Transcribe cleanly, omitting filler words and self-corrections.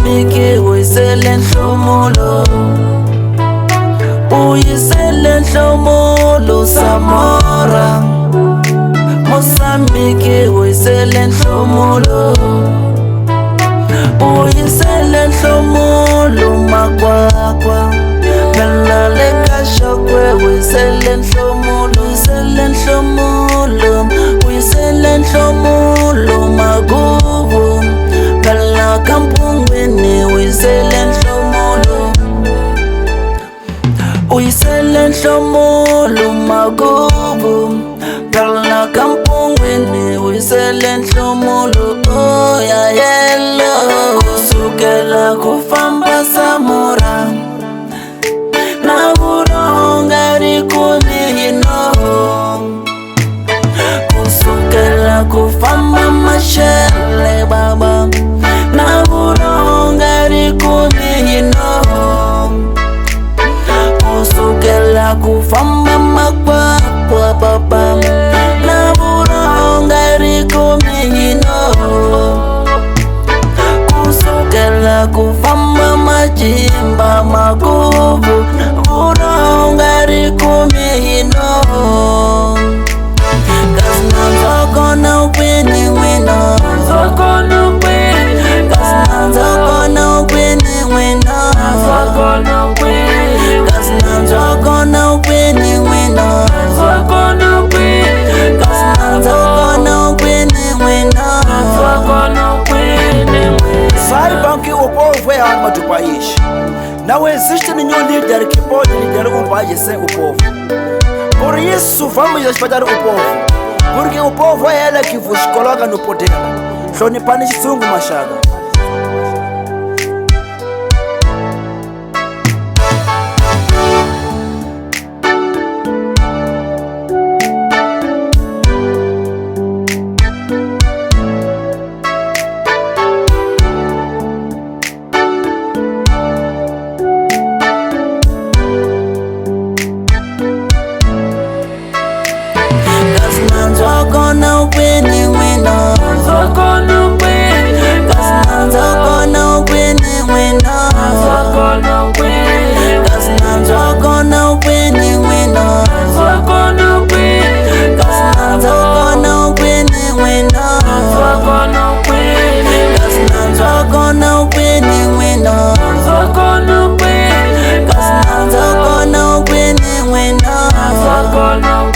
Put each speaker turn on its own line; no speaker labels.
Mozambique uyisele nhlomulo, uyisele nhlomulo Samora. Mozambique uyisele nhlomulo, uyisele nhlomulo Makwakwa. Ngalale kashokwe uyisele nhlomulo, uyisele nhlomulo, uyisele nhlomulo Magubu. Ngala kampungweni uyisele nhlomulo, uyisele nhlomulo Magubu. Ngala kampungweni uyisele nhlomulo. Oh ya yelo kusukela kufamba Samora na buronga rikulino, kusukela kufamba Mashele baba na buronga rikulino, kusukela kufamba Makwakwa baba na buronga rikulino, kusukela kufamba Majimba Magubu buronga rikumino. Kasna nzoko na upini wino, kasna nzoko na upini wino, kasna nzoko na upini wino, kasna nzoko na upini wino.
Saiba que o povo é a alma do país. Não existe nenhum líder que pode liderar um país sem o povo. Por isso vamos respeitar o povo, porque o povo é ele que vos coloca no poder. Shonipani Sungu Machado.
Gonna